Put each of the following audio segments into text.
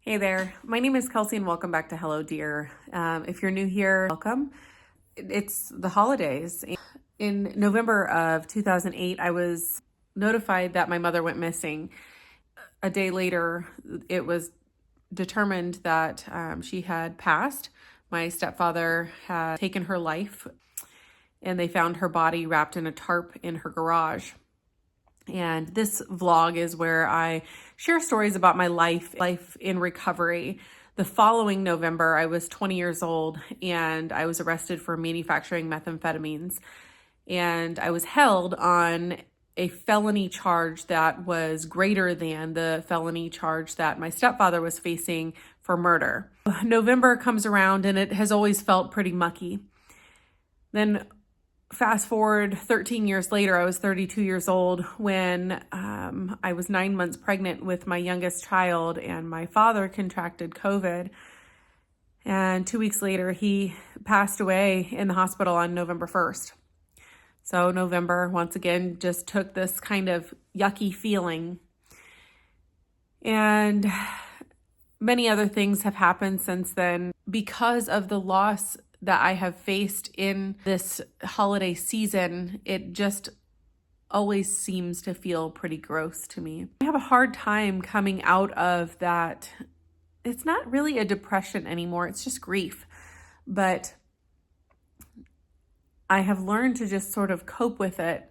Hey there, my name is Kelsey and welcome back to Hello Dear. If you're new here, welcome. It's the holidays. In November of 2008, I was notified that my mother went missing. A day later, it was determined that she had passed. My stepfather had taken her life and they found her body wrapped in a tarp in her garage. And this vlog is where I share stories about my life in recovery. The following November, I was 20 years old and I was arrested for manufacturing methamphetamines. And I was held on a felony charge that was greater than the felony charge that my stepfather was facing for murder. November comes around and it has always felt pretty mucky. Then fast forward 13 years later, I was 32 years old when I was 9 months pregnant with my youngest child, and my father contracted COVID. And 2 weeks later, he passed away in the hospital on November 1st. So November, once again, just took this kind of yucky feeling. And many other things have happened since then because of the loss that I have faced in this holiday season. It just always seems to feel pretty gross to me. I have a hard time coming out of that. It's not really a depression anymore, it's just grief. But I have learned to just sort of cope with it.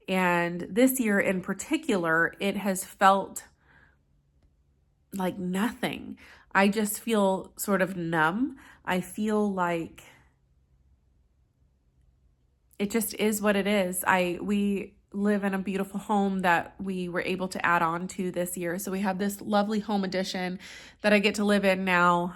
And this year in particular, it has felt like nothing. I just feel sort of numb. I feel like it just is what it is. We live in a beautiful home that we were able to add on to this year. So we have this lovely home addition that I get to live in now.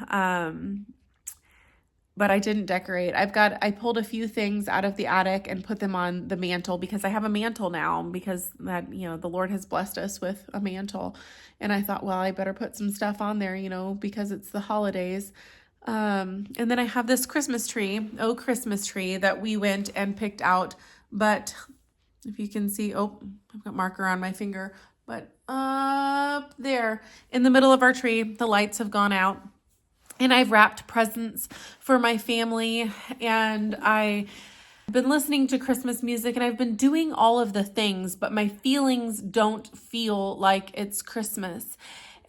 But I didn't decorate. I pulled a few things out of the attic and put them on the mantle because I have a mantle now because the Lord has blessed us with a mantle. And I thought, well, I better put some stuff on there, because it's the holidays. And then I have this Christmas tree, that we went and picked out. But if you can see, I've got marker on my finger, but up there in the middle of our tree, the lights have gone out. And I've wrapped presents for my family, and I've been listening to Christmas music, and I've been doing all of the things, but my feelings don't feel like it's Christmas.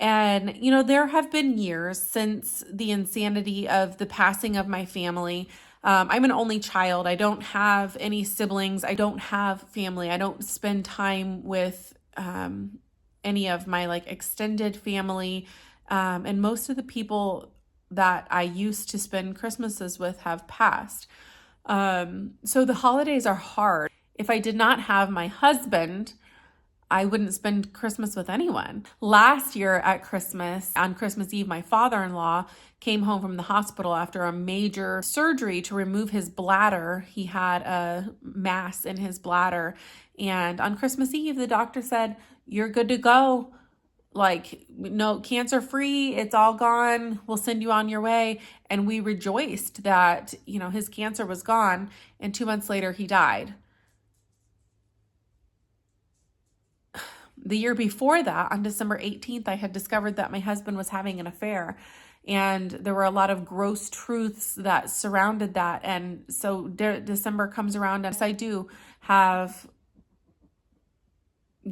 And, there have been years since the insanity of the passing of my family. I'm an only child. I don't have any siblings. I don't have family. I don't spend time with any of my extended family. And most of the people that I used to spend Christmases with have passed. So the holidays are hard. If I did not have my husband, I wouldn't spend Christmas with anyone. Last year at Christmas, on Christmas Eve, my father-in-law came home from the hospital after a major surgery to remove his bladder. He had a mass in his bladder. And on Christmas Eve, the doctor said, "You're good to go. No, cancer free, it's all gone. We'll send you on your way." And we rejoiced that, his cancer was gone. And 2 months later, he died. The year before that, on December 18th, I had discovered that my husband was having an affair. And there were a lot of gross truths that surrounded that. And so December comes around, and yes, I do have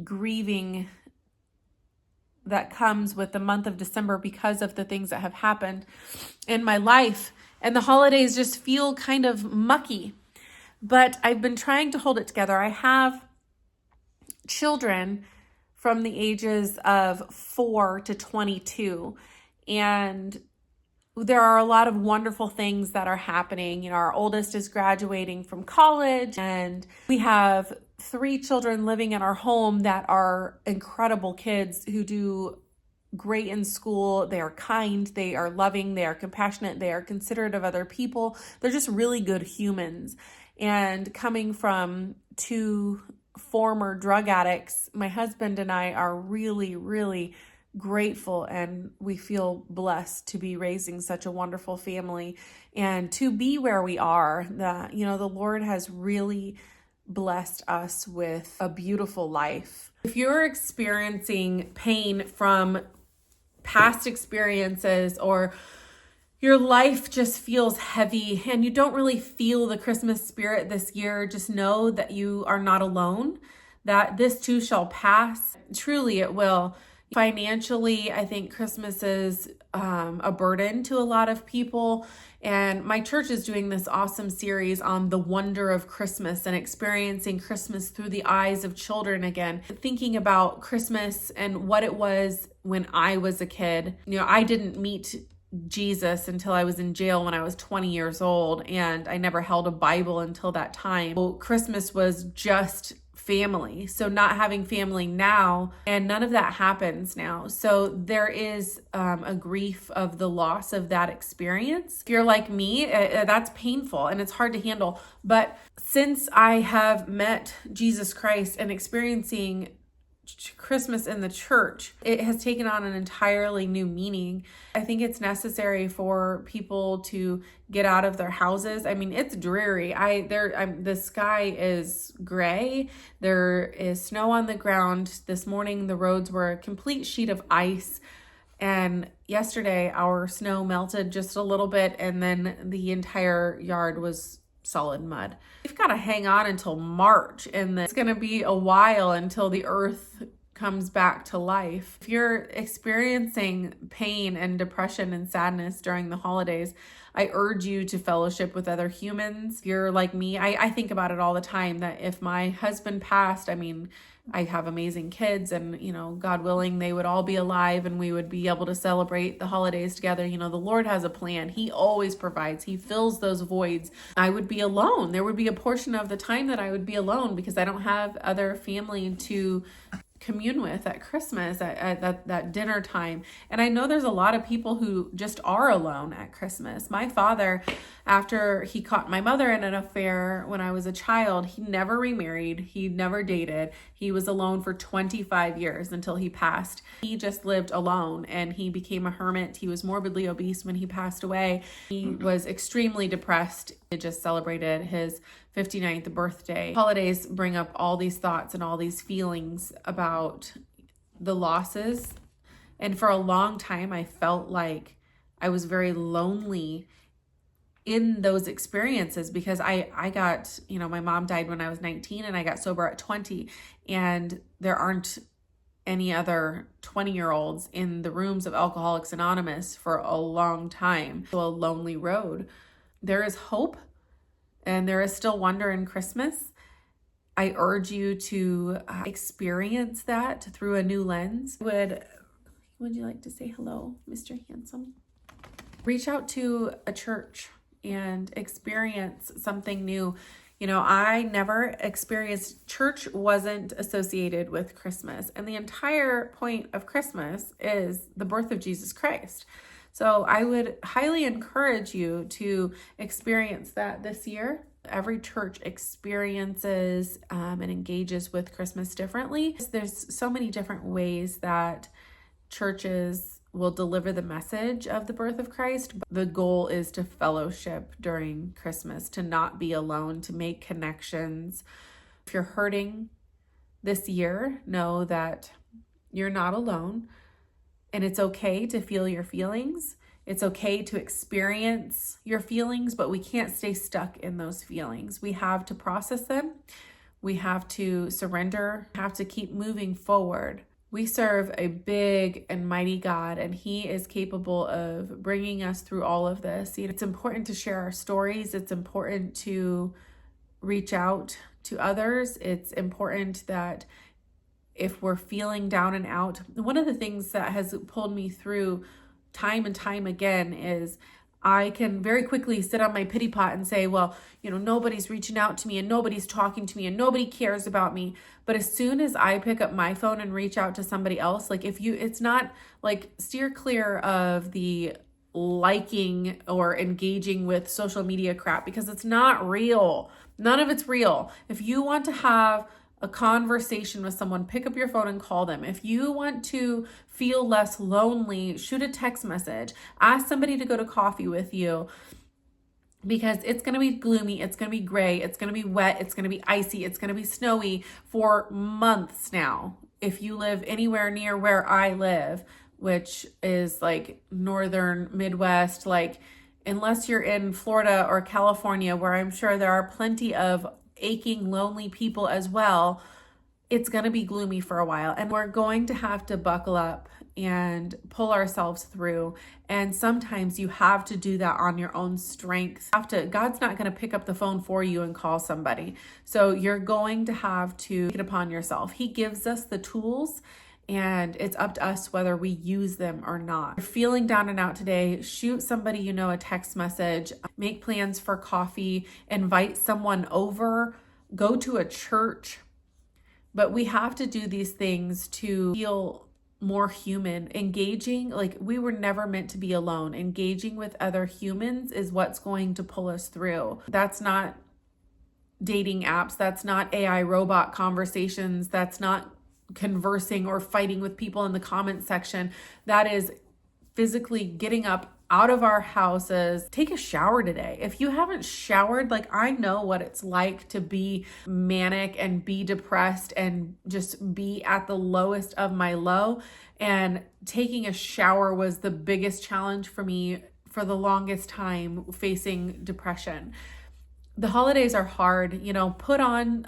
grieving that comes with the month of December because of the things that have happened in my life. And the holidays just feel kind of mucky. But I've been trying to hold it together. I have children from the ages of 4 to 22. And there are a lot of wonderful things that are happening. Our oldest is graduating from college, and we have 3 children living in our home that are incredible kids who do great in school. They are kind, they are loving, they are compassionate, they are considerate of other people. They're just really good humans. And coming from 2 former drug addicts, my husband and I are really, really grateful, and we feel blessed to be raising such a wonderful family and to be where we are. The Lord has really blessed us with a beautiful life. If you're experiencing pain from past experiences, or your life just feels heavy and you don't really feel the Christmas spirit this year, just know that you are not alone, that this too shall pass. Truly, it will. Financially, I think Christmas is a burden to a lot of people. And my church is doing this awesome series on the wonder of Christmas and experiencing Christmas through the eyes of children again. Thinking about Christmas and what it was when I was a kid. I didn't meet Jesus until I was in jail when I was 20 years old, and I never held a Bible until that time. Well, Christmas was just family. So not having family now, and none of that happens now. So there is a grief of the loss of that experience. If you're like me, that's painful and it's hard to handle. But since I have met Jesus Christ and experiencing Christmas in the church, it has taken on an entirely new meaning. I think it's necessary for people to get out of their houses. I mean, it's dreary. The sky is gray. There is snow on the ground. This morning, the roads were a complete sheet of ice. And yesterday, our snow melted just a little bit, and then the entire yard was solid mud. We've got to hang on until March, and it's going to be a while until the earth comes back to life. If you're experiencing pain and depression and sadness during the holidays, I urge you to fellowship with other humans. If you're like me, I think about it all the time, that if my husband passed, I have amazing kids, and God willing, they would all be alive and we would be able to celebrate the holidays together. The Lord has a plan. He always provides. He fills those voids. I would be alone. There would be a portion of the time that I would be alone because I don't have other family to commune with at Christmas, at that dinner time. And I know there's a lot of people who just are alone at Christmas. My father, after he caught my mother in an affair when I was a child, he never remarried. He never dated. He was alone for 25 years until he passed. He just lived alone and he became a hermit. He was morbidly obese when he passed away. He was extremely depressed. He just celebrated his 59th birthday. Holidays bring up all these thoughts and all these feelings about the losses. And for a long time, I felt like I was very lonely in those experiences because I got, my mom died when I was 19 and I got sober at 20, and there aren't any other 20-year-olds in the rooms of Alcoholics Anonymous for a long time. So a lonely road. There is hope and there is still wonder in Christmas. I urge you to experience that through a new lens. Would you like to say hello, Mr. Handsome? Reach out to a church and experience something new. I never experienced, church wasn't associated with Christmas. And the entire point of Christmas is the birth of Jesus Christ. So I would highly encourage you to experience that this year. Every church experiences and engages with Christmas differently. There's so many different ways that churches will deliver the message of the birth of Christ. The goal is to fellowship during Christmas, to not be alone, to make connections. If you're hurting this year, know that you're not alone. And it's okay to feel your feelings. It's okay to experience your feelings, but we can't stay stuck in those feelings. We have to process them. We have to surrender, have to keep moving forward. We serve a big and mighty God, and He is capable of bringing us through all of this. It's important to share our stories. It's important to reach out to others. It's important that if we're feeling down and out, one of the things that has pulled me through time and time again is I can very quickly sit on my pity pot and say, well, nobody's reaching out to me and nobody's talking to me and nobody cares about me. But as soon as I pick up my phone and reach out to somebody else, it's not steer clear of the liking or engaging with social media crap, because it's not real. None of it's real. If you want to have a conversation with someone, pick up your phone and call them. If you want to feel less lonely, shoot a text message. Ask somebody to go to coffee with you, because it's going to be gloomy. It's going to be gray. It's going to be wet. It's going to be icy. It's going to be snowy for months now. If you live anywhere near where I live, which is like northern Midwest, like unless you're in Florida or California, where I'm sure there are plenty of aching, lonely people as well, it's going to be gloomy for a while. And we're going to have to buckle up and pull ourselves through. And sometimes you have to do that on your own strength. God's not going to pick up the phone for you and call somebody. So you're going to have to take it upon yourself. He gives us the tools, and it's up to us whether we use them or not. If you're feeling down and out today, shoot somebody you know a text message, make plans for coffee, invite someone over, go to a church. But we have to do these things to feel more human. Engaging, like we were never meant to be alone. Engaging with other humans is what's going to pull us through. That's not dating apps. That's not AI robot conversations. That's not conversing or fighting with people in the comment section. That is physically getting up out of our houses. Take a shower today. If you haven't showered, like I know what it's like to be manic and be depressed and just be at the lowest of my low. And taking a shower was the biggest challenge for me for the longest time, facing depression. The holidays are hard, put on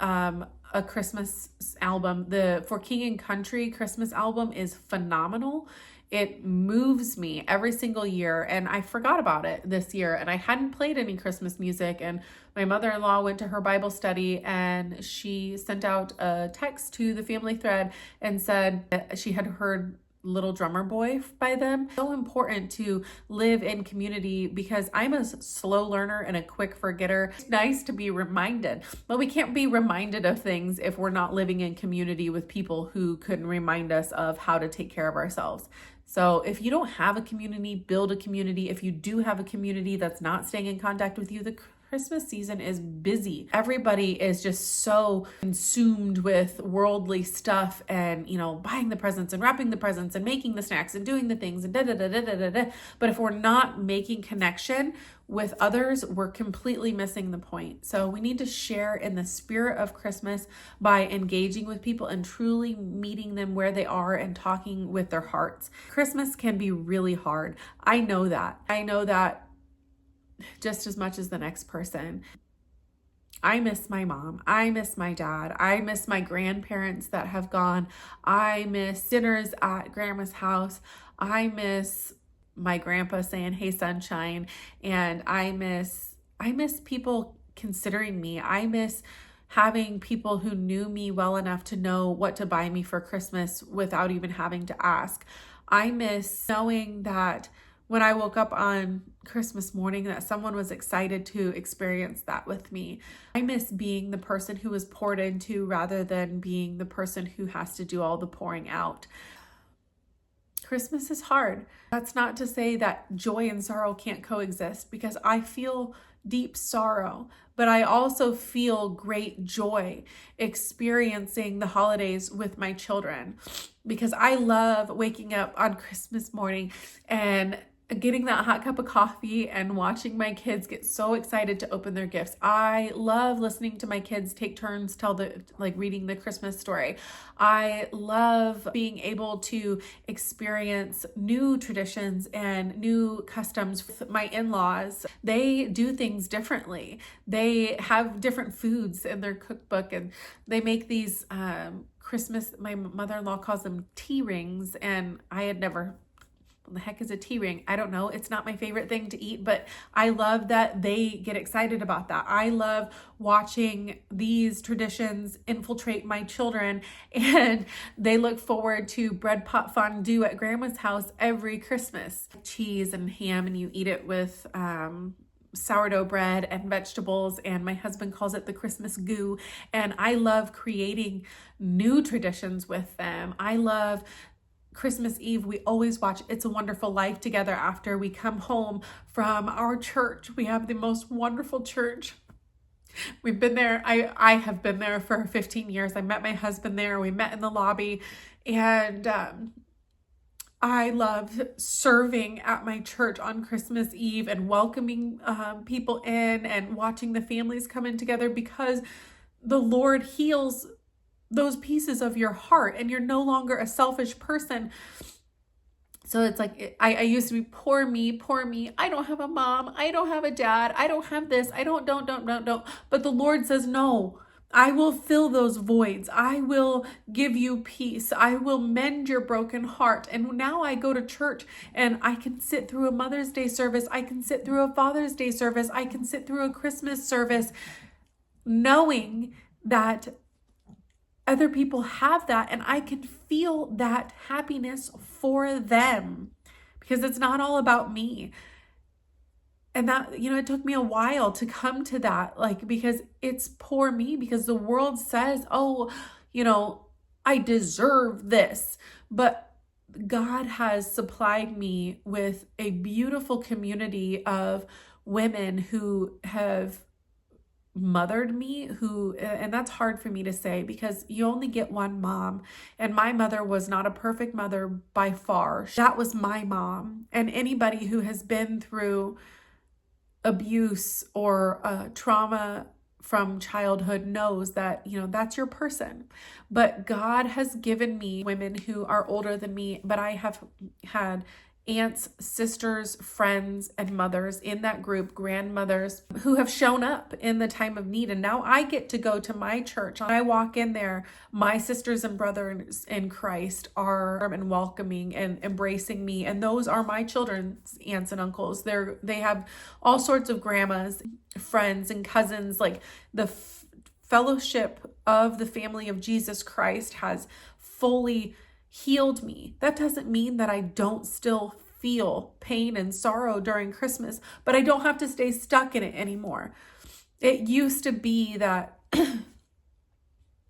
a Christmas album. The For King and Country Christmas album is phenomenal. It moves me every single year, and I forgot about it this year, and I hadn't played any Christmas music. And my mother-in-law went to her Bible study, and she sent out a text to the family thread and said that she had heard Little Drummer Boy by them. So important to live in community, because I'm a slow learner and a quick forgetter. It's nice to be reminded, but we can't be reminded of things if we're not living in community with people who couldn't remind us of how to take care of ourselves. So if you don't have a community, build a community. If you do have a community that's not staying in contact with you, the Christmas season is busy. Everybody is just so consumed with worldly stuff and, buying the presents and wrapping the presents and making the snacks and doing the things and da da da da da da. But if we're not making connection with others, we're completely missing the point. So we need to share in the spirit of Christmas by engaging with people and truly meeting them where they are and talking with their hearts. Christmas can be really hard. I know that just as much as the next person. I miss my mom. I miss my dad. I miss my grandparents that have gone. I miss dinners at grandma's house. I miss my grandpa saying, "Hey, sunshine." And I miss people considering me. I miss having people who knew me well enough to know what to buy me for Christmas without even having to ask. I miss knowing that when I woke up on Christmas morning, that someone was excited to experience that with me. I miss being the person who was poured into rather than being the person who has to do all the pouring out. Christmas is hard. That's not to say that joy and sorrow can't coexist, because I feel deep sorrow, but I also feel great joy experiencing the holidays with my children, because I love waking up on Christmas morning and getting that hot cup of coffee and watching my kids get so excited to open their gifts. I love listening to my kids take turns reading the Christmas story. I love being able to experience new traditions and new customs with my in-laws. They do things differently. They have different foods in their cookbook, and they make these Christmas, my mother-in-law calls them tea rings, and I had never, what the heck is a tea ring? I don't know. It's not my favorite thing to eat, but I love that they get excited about that. I love watching these traditions infiltrate my children, and they look forward to bread pot fondue at grandma's house every Christmas. Cheese and ham, and you eat it with sourdough bread and vegetables, and my husband calls it the Christmas goo. And I love creating new traditions with them. I love Christmas Eve, we always watch It's a Wonderful Life together after we come home from our church. We have the most wonderful church. We've been there. I have been there for 15 years. I met my husband there. We met in the lobby, and I love serving at my church on Christmas Eve and welcoming people in and watching the families come in together, because the Lord heals those pieces of your heart, and you're no longer a selfish person So it's like, I used to be poor me, poor me. I don't have a mom. I don't have a dad. I don't have this. I don't. But the Lord says, no, I will fill those voids. I will give you peace. I will mend your broken heart. And now I go to church and I can sit through a Mother's Day service. I can sit through a Father's Day service. I can sit through a Christmas service, knowing that other people have that, and I can feel that happiness for them, because it's not all about me. And that, it took me a while to come to that, like, because it's poor me, because the world says, oh, I deserve this. But God has supplied me with a beautiful community of women who have mothered me, and that's hard for me to say, because you only get one mom, and my mother was not a perfect mother by far. That was my mom. And anybody who has been through abuse or trauma from childhood knows that, that's your person. But God has given me women who are older than me, but I have had aunts, sisters, friends, and mothers in that group, grandmothers, who have shown up in the time of need. And now I get to go to my church. I walk in there, my sisters and brothers in Christ are welcoming and embracing me. And those are my children's aunts and uncles. They have all sorts of grandmas, friends, and cousins. Like, the fellowship of the family of Jesus Christ has fully healed me. That doesn't mean that I don't still feel pain and sorrow during Christmas, but I don't have to stay stuck in it anymore. It used to be that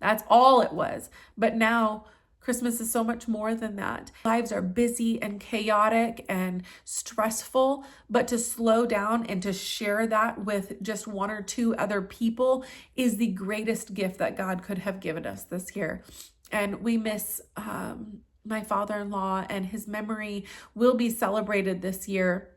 that's all it was, but now Christmas is so much more than that. Lives are busy and chaotic and stressful, but to slow down and to share that with just one or two other people is the greatest gift that God could have given us this year. And we miss my father-in-law, and his memory will be celebrated this year.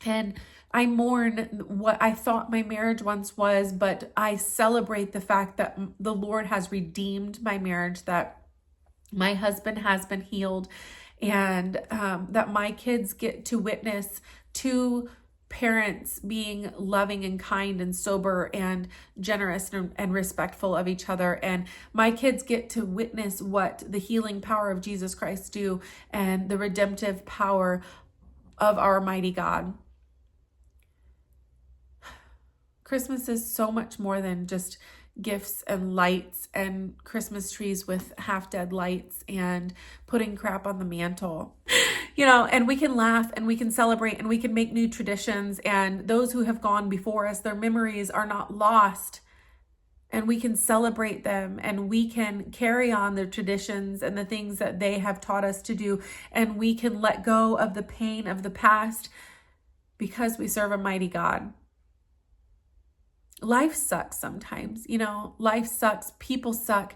And I mourn what I thought my marriage once was, but I celebrate the fact that the Lord has redeemed my marriage, that my husband has been healed, and that my kids get to witness two parents being loving and kind and sober and generous and respectful of each other. And my kids get to witness what the healing power of Jesus Christ do, and the redemptive power of our mighty God. Christmas is so much more than just gifts and lights and Christmas trees with half-dead lights and putting crap on the mantle. And we can laugh and we can celebrate and we can make new traditions, and those who have gone before us, their memories are not lost, and we can celebrate them, and we can carry on their traditions and the things that they have taught us to do, and we can let go of the pain of the past, because we serve a mighty God. Life sucks sometimes, life sucks, people suck,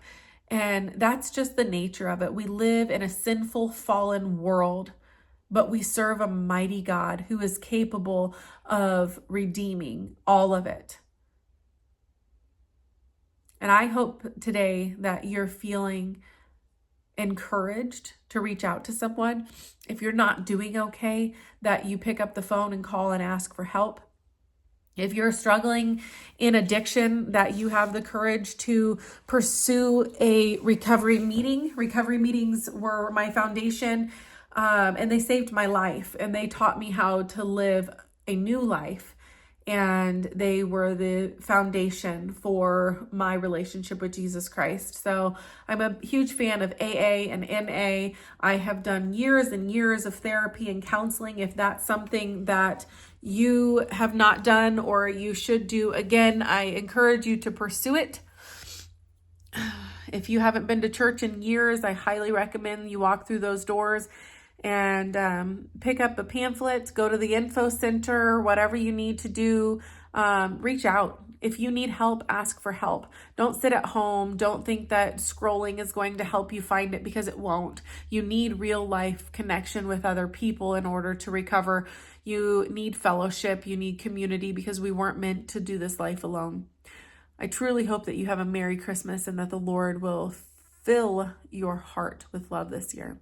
and that's just the nature of it. We live in a sinful, fallen world, but we serve a mighty God who is capable of redeeming all of it. And I hope today that you're feeling encouraged to reach out to someone. If you're not doing okay, that you pick up the phone and call and ask for help. If you're struggling in addiction, that you have the courage to pursue a recovery meeting. Recovery meetings were my foundation, and they saved my life, and they taught me how to live a new life. And they were the foundation for my relationship with Jesus Christ. So I'm a huge fan of AA and NA. I have done years and years of therapy and counseling. If that's something that you have not done or you should do, again, I encourage you to pursue it. If you haven't been to church in years, I highly recommend you walk through those doors and pick up a pamphlet, go to the info center, whatever you need to do. Reach out. If you need help, ask for help. Don't sit at home. Don't think that scrolling is going to help you find it, because it won't. You need real life connection with other people in order to recover. You need fellowship. You need community, because we weren't meant to do this life alone. I truly hope that you have a Merry Christmas and that the Lord will fill your heart with love this year.